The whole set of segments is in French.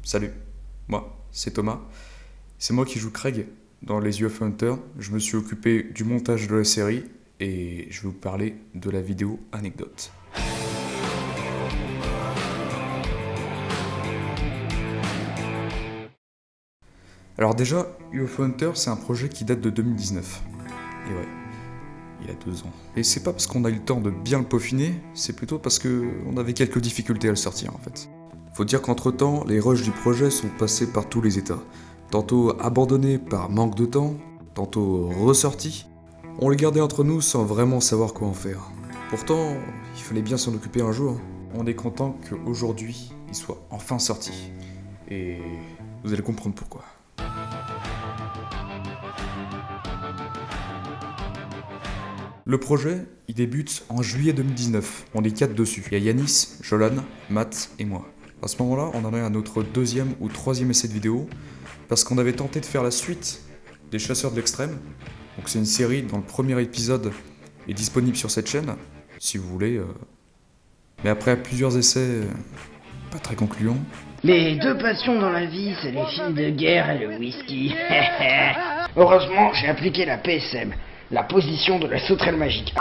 Salut, moi, c'est Thomas. C'est moi qui joue Craig dans les UFO Hunter. Je me suis occupé du montage de la série et je vais vous parler de la vidéo anecdote. Alors déjà, UFO Hunter, c'est un projet qui date de 2019. Et ouais, il a 2 ans. Et c'est pas parce qu'on a eu le temps de bien le peaufiner, c'est plutôt parce qu'on avait quelques difficultés à le sortir en fait. Faut dire qu'entre-temps, les rushs du projet sont passés par tous les états. Tantôt abandonnés par manque de temps, tantôt ressortis. On les gardait entre nous sans vraiment savoir quoi en faire. Pourtant, il fallait bien s'en occuper un jour. On est content qu'aujourd'hui, il soit enfin sorti. Et vous allez comprendre pourquoi. Le projet, il débute en juillet 2019. On est 4 dessus. Il y a Yanis, Jolan, Matt et moi. À ce moment-là, on en est à notre 2e ou 3e essai de vidéo, parce qu'on avait tenté de faire la suite des Chasseurs de l'Extrême. Donc c'est une série dont le premier épisode est disponible sur cette chaîne, si vous voulez. Mais après plusieurs essais pas très concluants. Mes deux passions dans la vie, c'est les films de guerre et le whisky. Heureusement, j'ai appliqué la PSM, la position de la sauterelle magique.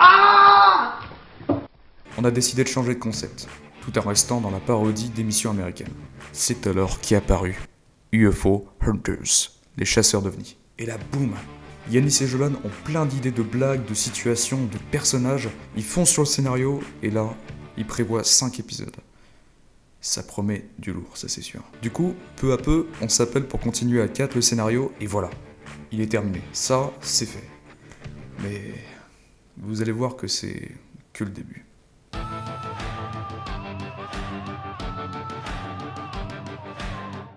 On a décidé de changer de concept, tout en restant dans la parodie d'émissions américaines. C'est alors qu'est apparu UFO Hunters, les chasseurs d'ovnis. Et là, boum, Yanis et Jolan ont plein d'idées de blagues, de situations, de personnages. Ils foncent sur le scénario et là, ils prévoient 5 épisodes. Ça promet du lourd, ça c'est sûr. Du coup, peu à peu, on s'appelle pour continuer à 4 le scénario et voilà, il est terminé. Ça, c'est fait. Mais vous allez voir que c'est que le début.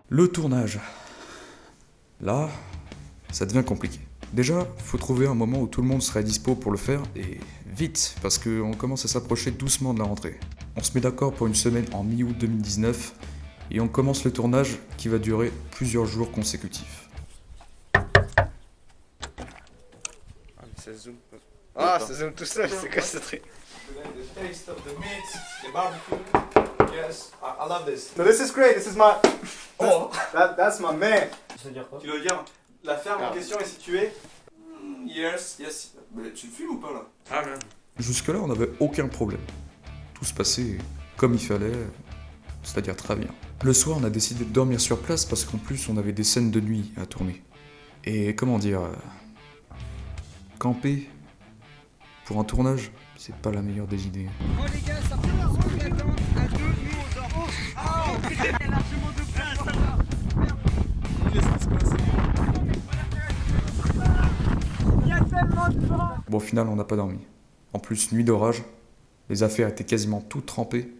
Le tournage. Là, ça devient compliqué. Déjà, faut trouver un moment où tout le monde serait dispo pour le faire, et vite, parce qu'on commence à s'approcher doucement de la rentrée. On se met d'accord pour une semaine en mi-août 2019, et on commence le tournage qui va durer plusieurs jours consécutifs. Ça zoome. Ah, ça zoome tout seul, c'est quoi ce truc? The taste of the meat, the barbecue. Yes, I love this. So this is great. This is my. Oh, That's my man. tu veux dire, la ferme en question est située? Yes, yes. Mais tu le filmes ou pas là? Ah, non. Jusque-là, on n'avait aucun problème. Tout se passait comme il fallait, c'est-à-dire très bien. Le soir, on a décidé de dormir sur place parce qu'en plus, on avait des scènes de nuit à tourner. Et comment dire... camper pour un tournage, c'est pas la meilleure des idées. Oh les gars, ça peut la rendre là-dedans à deux, nous on dort. Oh putain, il y a largement de place, ça va. Il y a tellement de vent. Bon, au final, on n'a pas dormi. En plus, nuit d'orage, les affaires étaient quasiment toutes trempées.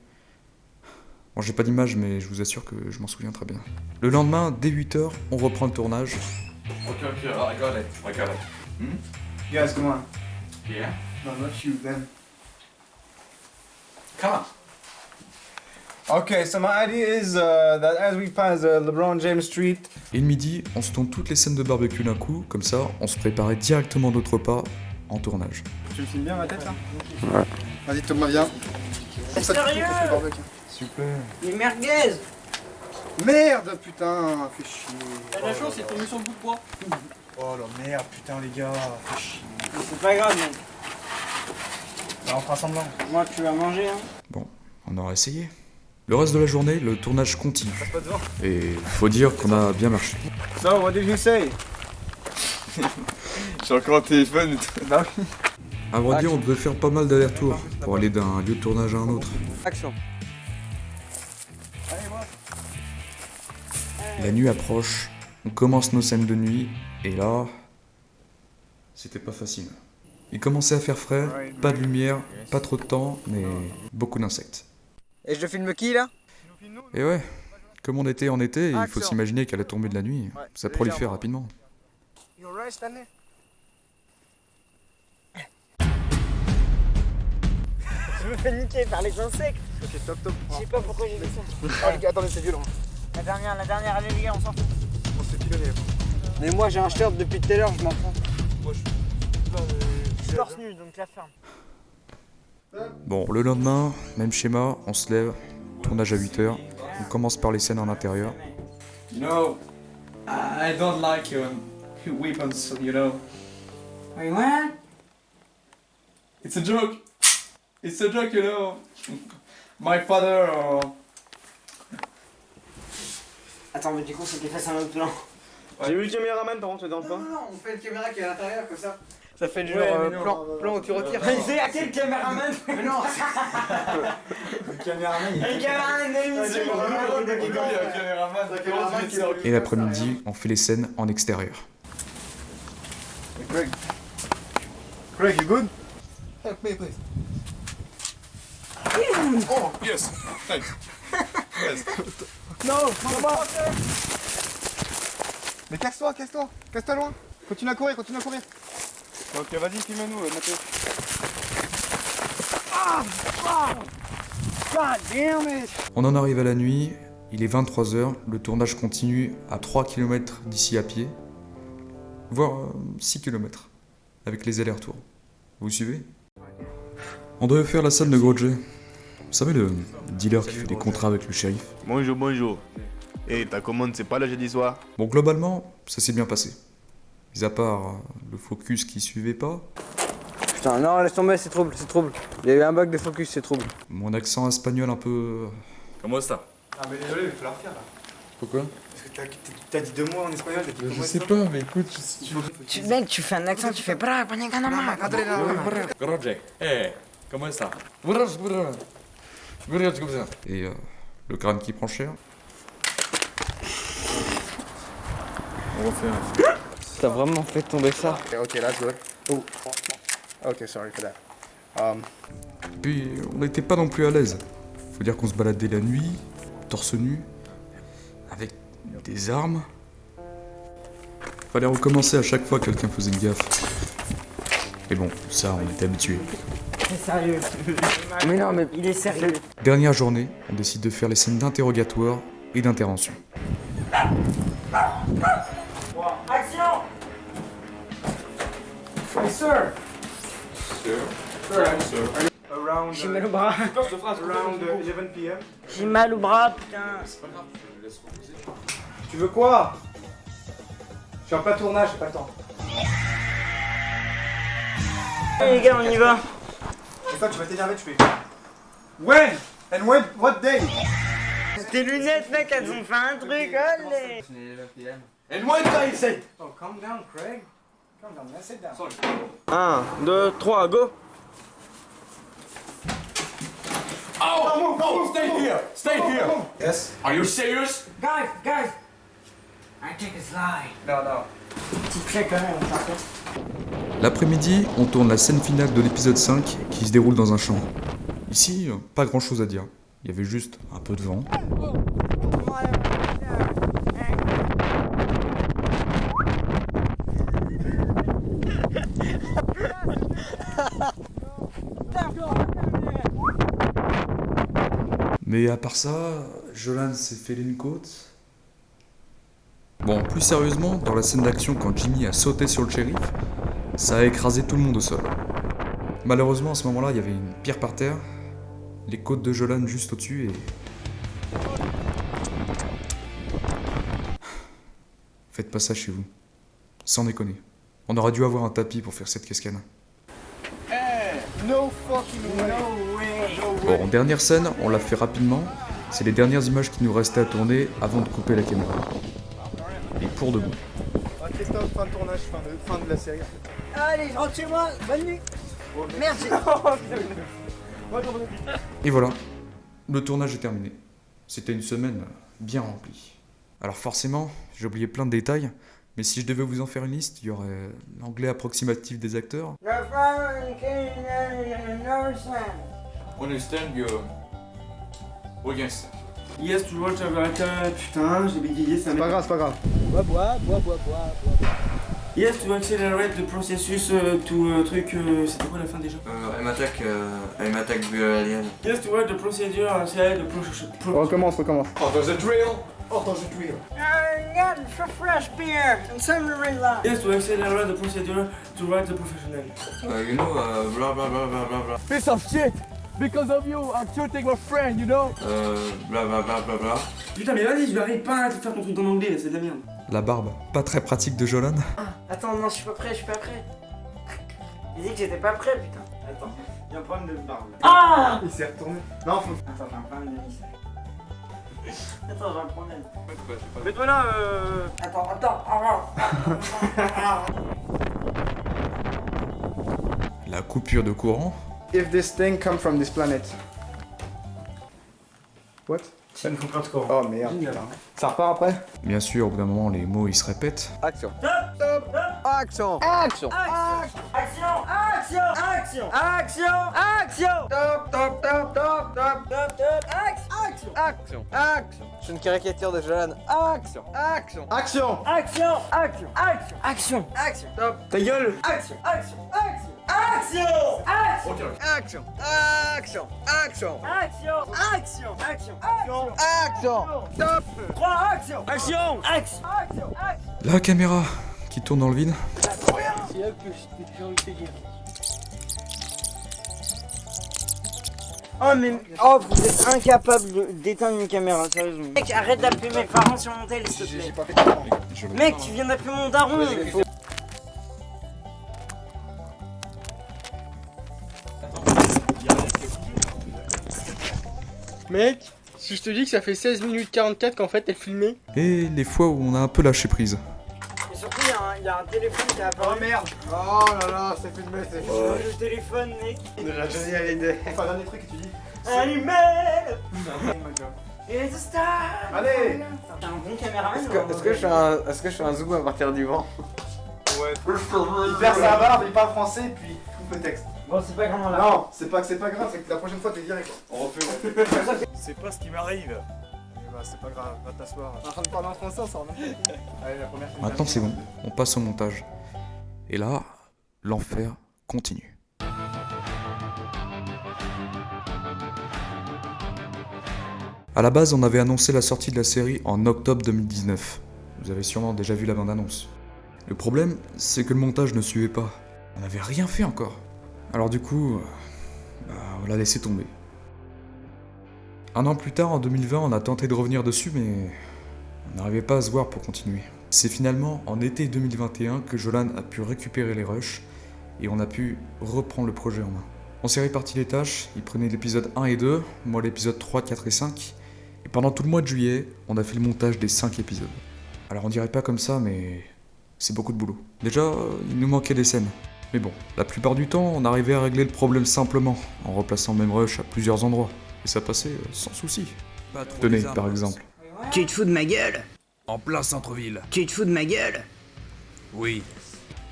Bon, j'ai pas d'image, mais je vous assure que je m'en souviens très bien. Le lendemain, dès 8h, on reprend le tournage. Okay, I got it. I got it. You guys, come on. Yeah. No, not you then. Come on. Okay, so my idea is that as we pass LeBron James Street. Et le midi, on se tourne toutes les scènes de barbecue d'un coup, comme ça, on se préparait directement notre repas en tournage. Tu me filmes bien ma tête là? Ouais. Vas-y Thomas, viens. Comme ça, tu peux le barbecue. Super. Les merguez. Merde, putain, fais chier. T'as de la chance, c'est tombé sur le bout de bois. Oh la merde, putain les gars, fais chier. Mais c'est pas grave, mec. Bah, on fera semblant. Moi, tu vas manger, hein. Bon, on aura essayé. Le reste de la journée, le tournage continue. Pas devant. Et faut dire qu'on a bien marché. So, what did you say? J'ai encore un téléphone et tout. Bah oui. À vrai dire, on devait faire pas mal d'allers-retours pour aller d'un lieu de tournage à un autre. Action. La nuit approche, on commence nos scènes de nuit, et là, c'était pas facile. Il commençait à faire frais, pas de lumière, pas trop de temps, mais beaucoup d'insectes. Et je filme qui là? Et ouais, comme on était en été, il faut s'imaginer qu'à la tombée de la nuit, ça prolifère rapidement. You alright Stanley? Je me fais niquer par les insectes. Ok, top top. Je sais pas pourquoi j'ai fait ça. Oh les gars, attendez, c'est violent. La dernière, allez les gars, on s'en fout. On s'est pilonné. Mais moi, j'ai un shirt depuis tout à l'heure, je m'en fous. Moi je suis. Je suis torse nu, donc la ferme. Bon, le lendemain, même schéma, on se lève, tournage à 8h, on commence par les scènes en intérieur. You know, I don't like weapons, you know. Wait, what? It's a joke. It's a joke, you know. My father Attends, mais du coup, faut qu'il fasse un autre plan. J'ai vu le caméraman par contre, ça te dérange pas? Non, on fait le caméra qui est à l'intérieur comme ça. Ça fait du Ouais, genre mais non, plan où tu retires. C'est à quel caméraman? Mais non. Le caméraman, il est... Le caméraman de l'émission. Et l'après-midi, on fait les scènes en extérieur. Craig. Craig, you good? Help me, please. Oh, yes, thanks. Yes. Non, mais casse-toi, casse-toi. Casse-toi loin. Continue à courir, continue à courir. Ok, vas-y, filme-nous, Mathieu. God damn it! On en arrive à la nuit, il est 23h, le tournage continue à 3 km d'ici à pied, voire 6 km, avec les allers-retours. Vous suivez? On devait faire la salle de Grosjean. Vous savez, le dealer qui fait des contrats avec le shérif. Bonjour, bonjour. Et ta commande, c'est pas le jeudi soir? Bon, globalement, ça s'est bien passé. Mis à part le focus qui suivait pas, Putain, non, laisse tomber, c'est trouble, c'est trouble. Il y a eu un bug de focus, c'est trouble. mon accent espagnol un peu... Comment ça? Ah, mais désolé, il va falloir faire là. Pourquoi? Parce que t'as dit 2 mots en espagnol, t'as dit Je comment sais ça? pas, mais écoute, si tu veux... Mec, tu fais un accent, tu fais bra, panikanama. Grosjean. Comment ça? Et le crâne qui prend cher. On refait T'as vraiment fait tomber ça? Ok, that's good. Oh. Ok, sorry for that. Puis on n'était pas non plus à l'aise. Faut dire qu'on se baladait la nuit, torse nu, avec des armes. Fallait recommencer à chaque fois que quelqu'un faisait une gaffe. Et bon, ça on était habitués. C'est sérieux. Mais non, mais il est sérieux. Dernière journée, on décide de faire les scènes d'interrogatoire et d'intervention. Action! Yes, sir. J'ai mal au bras. Around 11 p.m. J'ai mal au bras, putain. Tu veux quoi? Je suis en plein tournage, j'ai pas le temps. Allez, les gars, on y va. Et toi, tu vas t'énerver, tu fais. When? And when? What day? Tes lunettes, mec, elles ont fait un truc, allez. And when day, say? Oh, calm down, Craig. Calm down, man, sit down. 1, 2, 3, go! Oh! No! Stay here! Stay here! Yes? Are you serious? Guys, I take a slide. Non. Petite clé quand même, par contre. L'après-midi, on tourne la scène finale de l'épisode 5 qui se déroule dans un champ. Ici, pas grand chose à dire. Il y avait juste un peu de vent. Mais à part ça, Jolan s'est fait une côte. Bon, plus sérieusement, dans la scène d'action, quand Jimmy a sauté sur le shérif, ça a écrasé tout le monde au sol. Malheureusement, à ce moment-là, il y avait une pierre par terre, les côtes de Jolan juste au-dessus et... Faites pas ça chez vous. Sans déconner. On aurait dû avoir un tapis pour faire cette cascade. No fucking way. Bon, dernière scène, on l'a fait rapidement. C'est les dernières images qui nous restaient à tourner avant de couper la caméra. Et pour de bon. Christophe, fin de tournage, fin de la série. Allez, je rentre chez moi, bonne nuit. Merci. Et voilà, le tournage est terminé. C'était une semaine bien remplie. Alors forcément, j'ai oublié plein de détails, mais si je devais vous en faire une liste, il y aurait l'anglais approximatif des acteurs, Understand your... Audience. Yes, tu vois, putain, j'ai bégayé, ça C'est pas grave, c'est pas grave. Bois. Yes, to accelerate the processus to truc, c'était quoi la fin déjà? I'm attack alien. Yes, to write the procedure, accelerate the process. Recommence. Oh, there's a drill! Got for fresh beer and some Marilla. Yes, to accelerate the procedure to write the professional. You know, blah blah blah blah blah blah. Piece of shit! Because of you, I'm shooting my friend, you know? Blablabla. Putain, mais vas-y, je n'arrive pas à te faire ton truc en anglais, là, c'est de la merde. La barbe, pas très pratique de Jolan. Attends, non, je suis pas prêt. Il dit que j'étais pas prêt, putain. Attends, il y a un problème de barbe. Là. Ah Il s'est retourné. Non, faut. Attends, j'ai un problème de vis. Attends, j'ai un problème. Mets-toi là, Attends. La coupure de courant. If this thing come from this planet. What? C'est une coupure de courant. Oh merde. Ça repart après? Bien sûr, au bout d'un moment, les mots ils se répètent. Action. Action. Action. Action. Je suis une caricature de Jolan. Action. Ta gueule. Action. La caméra qui tourne dans le vide. Vous êtes incapable d'éteindre une caméra, sérieusement. Mec, arrête d'appeler mes parents sur mon tel, s'il te plaît. J'ai pas fait de Mec, tu viens d'appeler mon daron. Mec, si je te dis que ça fait 16 minutes 44 qu'en fait elle filmait. Et les fois où on a un peu lâché prise. Et surtout, il y a un téléphone qui a apparu. Oh merde! Oh là là, c'est filmé, c'est filmé. Le téléphone, mec. Déjà, génial idée. Enfin, dernier truc que tu dis. Allumé. It's a star. Allez! T'es un bon caméraman. Est-ce que je fais un zoom à partir du vent? Il perd sa barbe, il parle français, puis il coupe le texte. Bon, c'est pas comment là. Non, c'est pas grave, c'est que la prochaine fois t'es viré quoi. On refait. C'est pas ce qui m'arrive. Bah, c'est pas grave, va t'asseoir. En train de parler en français, ça remonte. Allez, la première. Maintenant c'est bon, on passe au montage. Et là, l'enfer continue. À la base, on avait annoncé la sortie de la série en octobre 2019. Vous avez sûrement déjà vu la bande-annonce. Le problème, c'est que le montage ne suivait pas. On n'avait rien fait encore. Alors du coup, on l'a laissé tomber. Un an plus tard, en 2020, on a tenté de revenir dessus, mais on n'arrivait pas à se voir pour continuer. C'est finalement en été 2021 que Jolan a pu récupérer les rushs et on a pu reprendre le projet en main. On s'est réparti les tâches, il prenait l'épisode 1 et 2, moi l'épisode 3, 4 et 5, et pendant tout le mois de juillet, on a fait le montage des 5 épisodes. Alors on dirait pas comme ça, mais c'est beaucoup de boulot. Déjà, il nous manquait des scènes. Mais bon, la plupart du temps, on arrivait à régler le problème simplement, en replaçant le même rush à plusieurs endroits. Et ça passait sans souci. Tenez, par exemple. Tu te fous de ma gueule? En plein centre-ville. Tu te fous de ma gueule? Oui.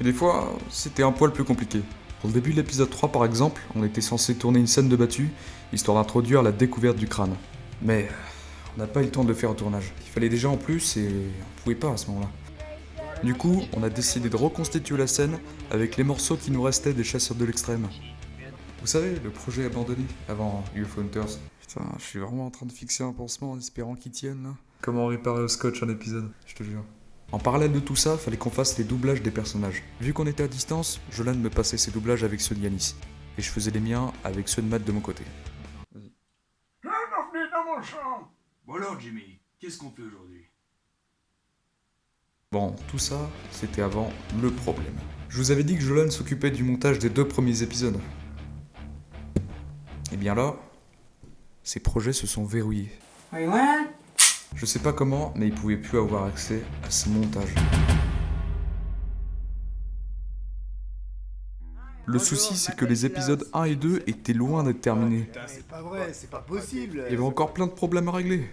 Et des fois, c'était un poil plus compliqué. Pour le début de l'épisode 3 par exemple, on était censé tourner une scène de battue, histoire d'introduire la découverte du crâne. Mais on n'a pas eu le temps de le faire au tournage. Il fallait déjà en plus et on pouvait pas à ce moment-là. Du coup, on a décidé de reconstituer la scène avec les morceaux qui nous restaient des Chasseurs de l'Extrême. Vous savez, le projet abandonné avant UFO Hunters. Putain, je suis vraiment en train de fixer un pansement en espérant qu'il tienne là. Comment réparer au scotch un épisode, je te jure. En parallèle de tout ça, fallait qu'on fasse les doublages des personnages. Vu qu'on était à distance, Jolan me passait ses doublages avec ceux de Yanis. Et je faisais les miens avec ceux de Matt de mon côté. Bienvenue dans mon champ. Bon alors Jimmy, qu'est-ce qu'on fait aujourd'hui? Bon, tout ça, c'était avant le problème. Je vous avais dit que Jolan s'occupait du montage des 2 premiers épisodes. Et bien là, ses projets se sont verrouillés. Oui, what? Je sais pas comment, mais il pouvait plus avoir accès à ce montage. Le souci, c'est que les épisodes 1 et 2 étaient loin d'être terminés. Putain, c'est pas vrai, c'est pas possible. Il y avait encore plein de problèmes à régler.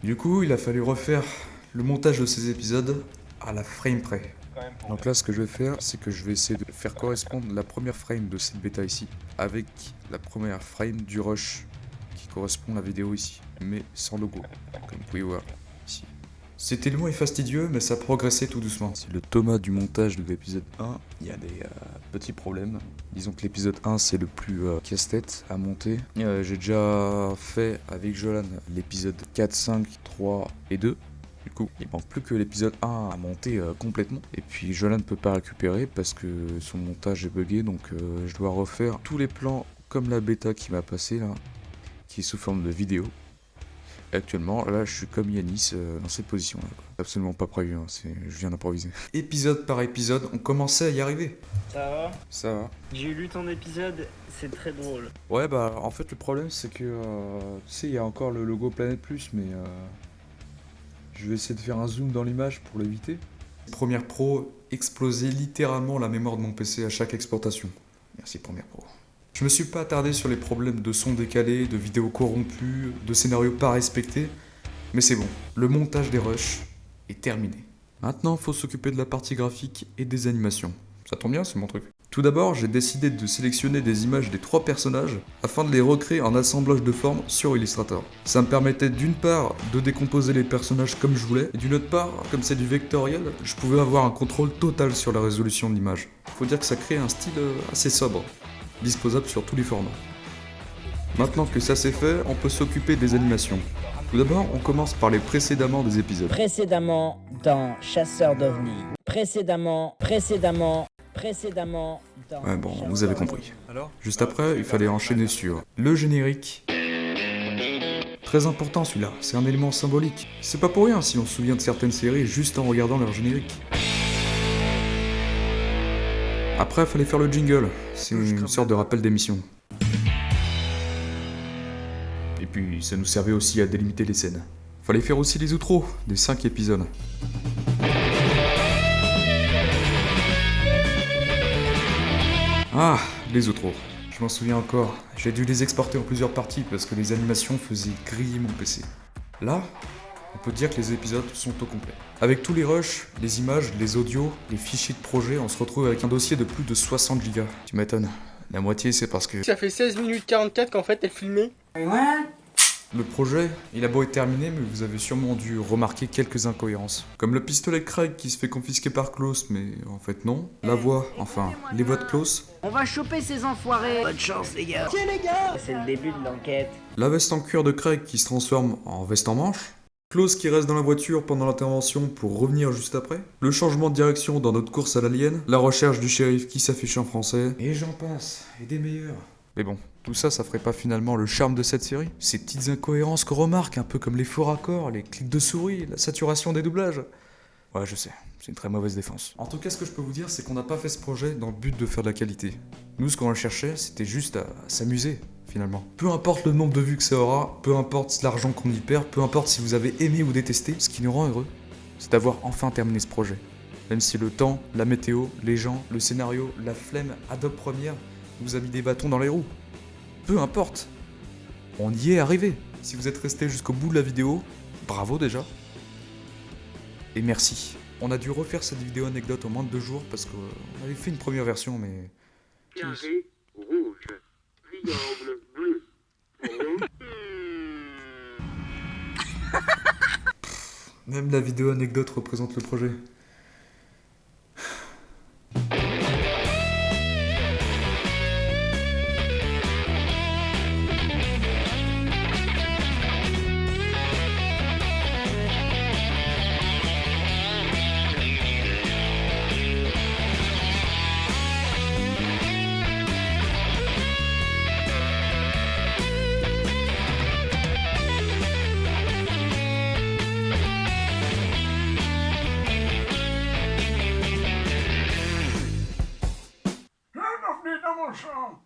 Du coup, il a fallu refaire le montage de ces épisodes à la frame près. Donc là, ce que je vais faire, c'est que je vais essayer de faire correspondre la première frame de cette bêta ici avec la première frame du rush qui correspond à la vidéo ici, mais sans logo, comme vous pouvez voir ici. C'était long et fastidieux, mais ça progressait tout doucement. C'est le Thomas du montage de l'épisode 1. Il y a des petits problèmes. Disons que l'épisode 1, c'est le plus casse-tête à monter. J'ai déjà fait avec Jolan l'épisode 4, 5, 3 et 2. Du coup, il manque plus que l'épisode 1 à monter complètement. Et puis Jolan ne peut pas récupérer parce que son montage est buggé, donc je dois refaire tous les plans comme comme la bêta qui m'a passé là, qui est sous forme de vidéo. Et actuellement, là, je suis comme Yanis dans cette position-là. Absolument pas prévu, hein, je viens d'improviser. Épisode par épisode, on commençait à y arriver. Ça va? Ça va. J'ai lu ton épisode, c'est très drôle. Ouais, bah, en fait, le problème, c'est que, tu sais, il y a encore le logo Planète Plus, mais je vais essayer de faire un zoom dans l'image pour l'éviter. Premiere Pro explosait littéralement la mémoire de mon PC à chaque exportation. Merci Premiere Pro. Je me suis pas attardé sur les problèmes de son décalé, de vidéos corrompues, de scénarios pas respectés, mais c'est bon, le montage des rushs est terminé. Maintenant, faut s'occuper de la partie graphique et des animations. Ça tombe bien, c'est mon truc. Tout d'abord, j'ai décidé de sélectionner des images des 3 personnages afin de les recréer en assemblage de formes sur Illustrator. Ça me permettait d'une part de décomposer les personnages comme je voulais, et d'une autre part, comme c'est du vectoriel, je pouvais avoir un contrôle total sur la résolution de l'image. Faut dire que ça crée un style assez sobre, disposable sur tous les formats. Maintenant que ça c'est fait, on peut s'occuper des animations. Tout d'abord, on commence par les précédemment des épisodes. Précédemment dans Chasseur d'OVNI. Précédemment dans... Ouais bon, vous avez compris. Juste après, il fallait enchaîner sur le générique. Très important celui-là, c'est un élément symbolique. C'est pas pour rien si on se souvient de certaines séries juste en regardant leur générique. Après, il fallait faire le jingle, c'est une sorte de rappel d'émission. Et puis, ça nous servait aussi à délimiter les scènes. Fallait faire aussi les outros des 5 épisodes. Ah, les outros. Je m'en souviens encore. J'ai dû les exporter en plusieurs parties parce que les animations faisaient griller mon PC. Là, on peut dire que les épisodes sont au complet. Avec tous les rushs, les images, les audios, les fichiers de projet, on se retrouve avec un dossier de plus de 60 Go. Tu m'étonnes. La moitié, c'est parce que... Ça fait 16 minutes 44 qu'en fait elle filmait. Le projet, il a beau être terminé, mais vous avez sûrement dû remarquer quelques incohérences. Comme le pistolet de Craig qui se fait confisquer par Klaus, mais en fait non. La voix, enfin, les voix de Klaus. On va choper ces enfoirés. Bonne chance les gars. Tiens les gars. C'est le début de l'enquête. La veste en cuir de Craig qui se transforme en veste en manche. Klaus qui reste dans la voiture pendant l'intervention pour revenir juste après. Le changement de direction dans notre course à l'alien. La recherche du shérif qui s'affiche en français. Et j'en passe, et des meilleurs. Mais bon, tout ça, ça ferait pas finalement le charme de cette série? Ces petites incohérences qu'on remarque, un peu comme les faux raccords, les clics de souris, la saturation des doublages. Ouais, je sais, c'est une très mauvaise défense. En tout cas, ce que je peux vous dire, c'est qu'on n'a pas fait ce projet dans le but de faire de la qualité. Nous, ce qu'on cherchait, c'était juste à s'amuser, finalement. Peu importe le nombre de vues que ça aura, peu importe l'argent qu'on y perd, peu importe si vous avez aimé ou détesté, ce qui nous rend heureux, c'est d'avoir enfin terminé ce projet. Même si le temps, la météo, les gens, le scénario, la flemme, Adobe Premiere vous a mis des bâtons dans les roues. Peu importe, on y est arrivé. Si vous êtes resté jusqu'au bout de la vidéo, bravo déjà. Et merci. On a dû refaire cette vidéo anecdote en moins de 2 jours parce qu'on avait fait une première version, mais... Carré rouge, triangle bleu. Même la vidéo anecdote représente le projet. Bienvenue dans mon champ.